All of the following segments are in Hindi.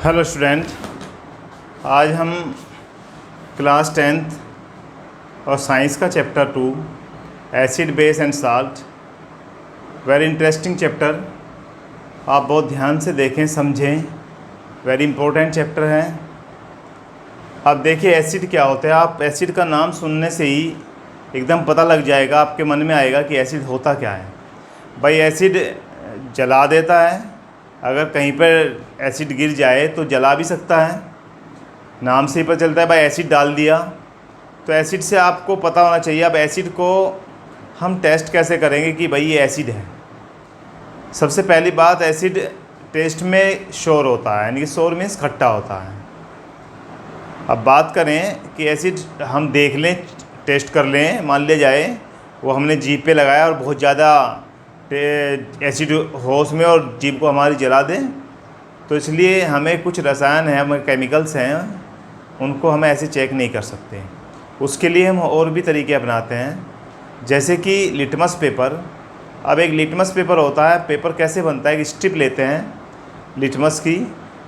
हेलो स्टूडेंट, आज हम क्लास 10th और साइंस का chapter 2 acid base and salt, very interesting chapter. आप बहुत ध्यान से देखें, समझें, वेरी इंपॉर्टेंट चैप्टर है। अब देखिए एसिड क्या होता है। आप एसिड का नाम सुनने से ही एकदम पता लग जाएगा, आपके मन में आएगा कि एसिड होता क्या है। भाई एसिड जला देता है, अगर कहीं पर एसिड गिर जाए तो जला भी सकता है। नाम से ही पता चलता है भाई एसिड डाल दिया। तो एसिड से आपको पता होना चाहिए। अब एसिड को हम टेस्ट कैसे करेंगे कि भाई ये एसिड है। सबसे पहली बात, एसिड टेस्ट में शोर होता है, यानी कि शोर मीन्स खट्टा होता है। अब बात करें कि एसिड हम देख लें, टेस्ट कर लें, मान लिया जाए वो हमने जीभ पे लगाया और बहुत ज़्यादा एसिड हो उसमें और जीभ को हमारी जला दें, तो इसलिए हमें कुछ रसायन हैं, हमें केमिकल्स हैं, उनको हम ऐसे चेक नहीं कर सकते। उसके लिए हम और भी तरीके अपनाते हैं, जैसे कि लिटमस पेपर। अब एक लिटमस पेपर होता है। पेपर कैसे बनता है कि स्ट्रिप लेते हैं लिटमस की।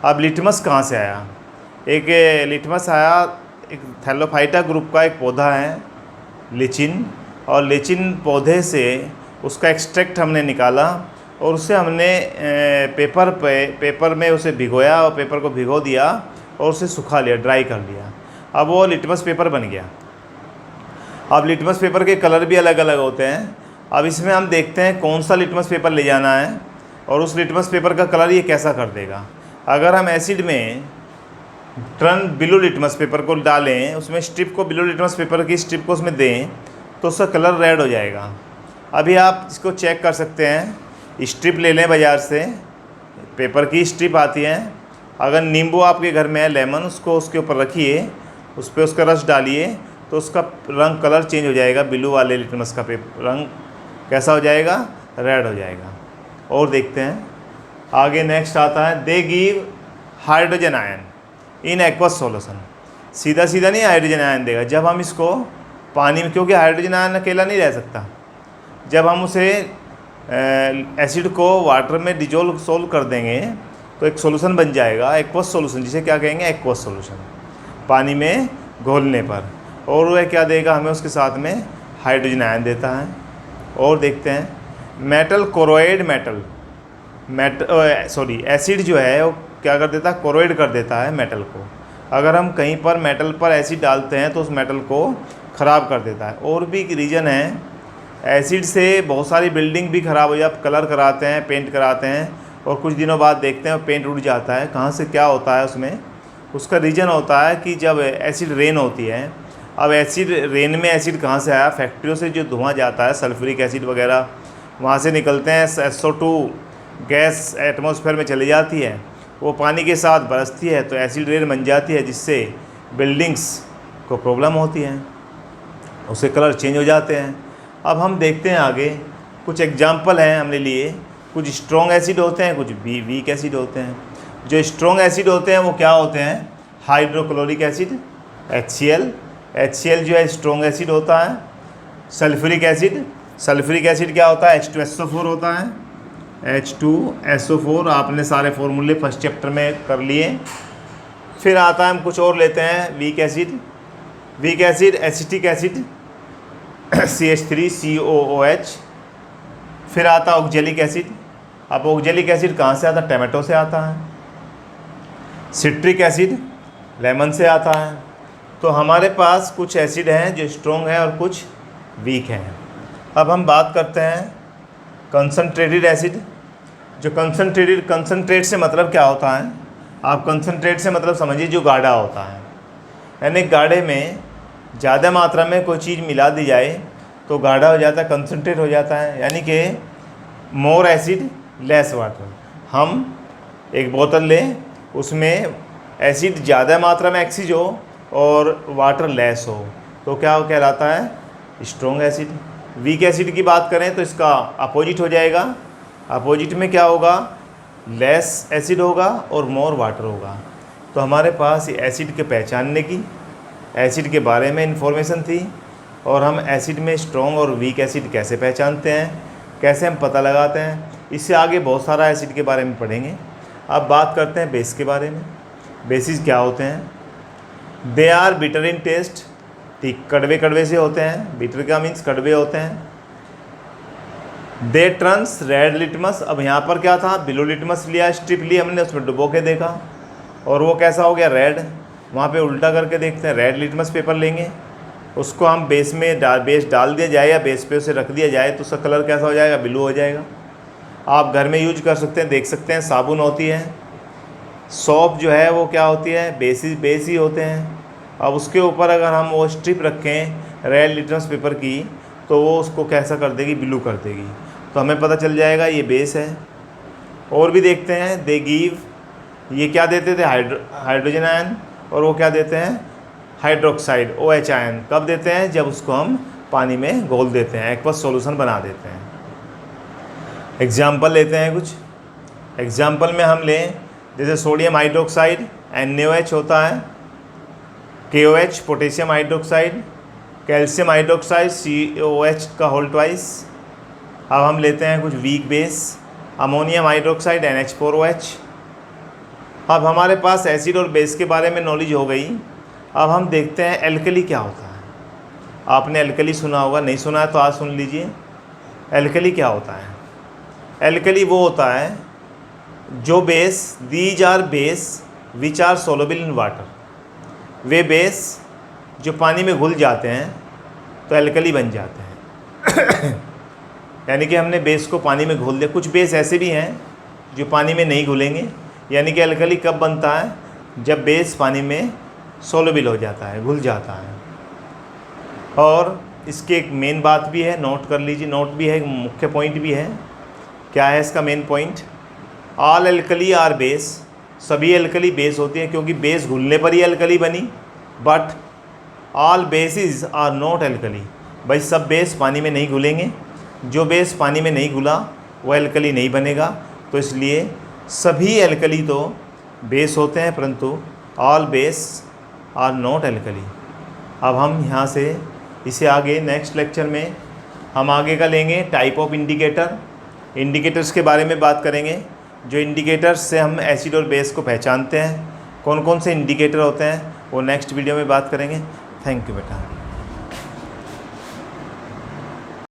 अब लिटमस कहाँ से आया? एक लिटमस आया, एक थैलोफाइटा ग्रुप का एक पौधा है लिचिन, और लिचिन पौधे से उसका एक्सट्रैक्ट हमने निकाला और उससे हमने पेपर में उसे भिगोया और पेपर को भिगो दिया और उसे सुखा लिया, ड्राई कर लिया। अब वो लिटमस पेपर बन गया। अब लिटमस पेपर के कलर भी अलग अलग होते हैं। अब इसमें हम देखते हैं कौन सा लिटमस पेपर ले जाना है और उस लिटमस पेपर का कलर ये कैसा कर देगा। अगर हम एसिड में टर्न बिलो लिटमस पेपर को डालें, उसमें स्ट्रिप को, बिलो लिटमस पेपर की स्ट्रिप को उसमें दें, तो उसका कलर रेड हो जाएगा। अभी आप इसको चेक कर सकते हैं। स्ट्रिप ले लें बाज़ार से, पेपर की स्ट्रिप आती है। अगर नींबू आपके घर में है, लेमन, उसको उसके ऊपर रखिए, उस पर उसका रस डालिए, तो उसका रंग, कलर चेंज हो जाएगा। ब्लू वाले लिटमस का पेपर रंग कैसा हो जाएगा? रेड हो जाएगा। और देखते हैं आगे। नेक्स्ट आता है, they give hydrogen ion in aqueous solution. सीधा सीधा नहीं हाइड्रोजन आयन देगा। जब हम इसको पानी में, क्योंकि हाइड्रोजन आयन अकेला नहीं रह सकता, जब हम उसे एसिड को वाटर में डिजोल्व सोल्व कर देंगे तो एक सॉल्यूशन बन जाएगा, एक्वस सॉल्यूशन, जिसे क्या कहेंगे? एक्वस सॉल्यूशन, पानी में घोलने पर। और वह क्या देगा हमें? उसके साथ में हाइड्रोजन आयन देता है। और देखते हैं मेटल कोरोइड, एसिड जो है वो क्या कर देता है? कोरोइड कर देता है मेटल को। अगर हम कहीं पर मेटल पर एसिड डालते हैं तो उस मेटल को ख़राब कर देता है। और भी रीज़न है, एसिड से बहुत सारी बिल्डिंग भी ख़राब हो जाती है। कलर कराते हैं, पेंट कराते हैं, और कुछ दिनों बाद देखते हैं पेंट उड़ जाता है। कहाँ से क्या होता है उसमें? उसका रीज़न होता है कि जब एसिड रेन होती है। अब एसिड रेन में एसिड कहाँ से आया? फैक्ट्रियों से जो धुआं जाता है, सल्फ्यूरिक एसिड वगैरह वहाँ से निकलते हैं। SO2 गैस एटमॉस्फेयर में चली जाती है, वो पानी के साथ बरसती है तो एसिड रेन बन जाती है, जिससे बिल्डिंग्स को प्रॉब्लम होती है, उससे कलर चेंज हो जाते हैं। अब हम देखते हैं आगे, कुछ एग्जाम्पल हैं हमने लिए। कुछ स्ट्रॉन्ग एसिड होते हैं, कुछ वीक एसिड होते हैं। जो स्ट्रॉन्ग एसिड होते हैं वो क्या होते हैं? हाइड्रोक्लोरिक एसिड, HCl जो है स्ट्रॉन्ग एसिड होता है। सल्फ्यूरिक एसिड क्या होता है? H2SO4 होता है, H2SO4। आपने सारे फॉर्मूले फर्स्ट चैप्टर में कर लिए। फिर आता है, हम कुछ और लेते हैं, weak acid acetic acid CH3COOH। फिर आता है ऑक्जेलिक एसिड। अब ऑक्जेलिक एसिड कहाँ से आता है? टमाटो से आता है। सिट्रिक एसिड लेमन से आता है। तो हमारे पास कुछ एसिड हैं जो स्ट्रॉन्ग हैं और कुछ वीक हैं। अब हम बात करते हैं कंसनट्रेटेड एसिड। जो कंसनट्रेट से मतलब क्या होता है? आप कंसनट्रेट से मतलब समझिए जो गाढ़ा होता है, यानी गाढ़े में ज़्यादा मात्रा में कोई चीज़ मिला दी जाए तो गाढ़ा हो जाता है, कंसनट्रेट हो जाता है। यानी कि मोर एसिड लेस वाटर। हम एक बोतल लें, उसमें एसिड ज़्यादा मात्रा में एक्सिज हो और वाटर लेस हो, तो क्या कहलाता है? Strong acid. वीक एसिड की बात करें तो इसका अपोजिट हो जाएगा। अपोजिट में क्या होगा? लेस एसिड होगा और मोर वाटर होगा। तो हमारे पास एसिड के पहचानने की, एसिड के बारे में इन्फॉर्मेशन थी, और हम एसिड में स्ट्रॉन्ग और वीक एसिड कैसे पहचानते हैं, कैसे हम पता लगाते हैं। इससे आगे बहुत सारा एसिड के बारे में पढ़ेंगे। अब बात करते हैं बेस के बारे में। बेसिस क्या होते हैं? They are bitter in taste, ठीक कड़वे कड़वे से होते हैं, बिटर का मीन्स कड़वे होते हैं। दे टर्न्स रेड लिटमस, अब यहाँ पर क्या था, ब्लू लिटमस लिया, स्ट्रिप लिया हमने, उसमें डुबो के देखा और वो कैसा हो गया, रेड। वहाँ पे उल्टा करके देखते हैं, रेड लिटमस पेपर लेंगे, उसको हम बेस में बेस डाल दिया जाए या बेस पे उसे रख दिया जाए तो उसका कलर कैसा हो जाएगा, ब्लू हो जाएगा। आप घर में यूज कर सकते हैं, देख सकते हैं साबुन होती है, सॉप जो है वो क्या होती है, बेस ही होते हैं। अब उसके ऊपर अगर हम वो स्ट्रिप रखें रेड लिटमस पेपर की तो वो उसको कैसा कर देगी, ब्लू कर देगी, तो हमें पता चल जाएगा ये बेस है। और भी देखते हैं, दे गिव, ये क्या देते थे, हाइड्रोजन आयन, और वो क्या देते हैं, हाइड्रोक्साइड OH आयन। कब देते हैं, जब उसको हम पानी में घोल देते हैं, एक्वस सॉल्यूशन बना देते हैं। एग्जाम्पल लेते हैं कुछ, एग्जाम्पल में हम लें जैसे सोडियम हाइड्रोक्साइड NaOH होता है, KOH potassium hydroxide, calcium hydroxide COH का होल ट्वाइस। अब हम लेते हैं कुछ weak base, ammonium hydroxide NH4OH। अब हमारे पास एसिड और बेस के बारे में नॉलेज हो गई। अब हम देखते हैं एल्कली क्या होता है। आपने एल्कली सुना होगा, नहीं सुना है तो आज सुन लीजिए। एल्कली क्या होता है? एल्कली वो होता है जो base, these are base which are soluble in water, वे बेस जो पानी में घुल जाते हैं तो एल्कली बन जाते हैं। यानी कि हमने बेस को पानी में घोल दिया। कुछ बेस ऐसे भी हैं जो पानी में नहीं घुलेंगे, यानी कि एल्कली कब बनता है, जब बेस पानी में सोलुबल हो जाता है, घुल जाता है। और इसकी एक मेन बात भी है, नोट कर लीजिए, नोट भी है, एक मुख्य पॉइंट भी है। क्या है इसका main point? All alkali are base, सभी एल्कली बेस होती है क्योंकि बेस घुलने पर ही एल्कली बनी। But all bases are not alkali, भाई सब बेस पानी में नहीं घुलेंगे, जो बेस पानी में नहीं घुला वो एल्कली नहीं बनेगा। तो इसलिए सभी एल्कली तो बेस होते हैं परंतु all base are not alkali. अब हम यहाँ से इसे आगे नेक्स्ट लेक्चर में हम आगे का लेंगे टाइप ऑफ इंडिकेटर, इंडिकेटर्स के बारे में बात करेंगे, जो इंडिकेटर्स से हम एसिड और बेस को पहचानते हैं, कौन कौन से इंडिकेटर होते हैं वो नेक्स्ट वीडियो में बात करेंगे। थैंक यू बेटा।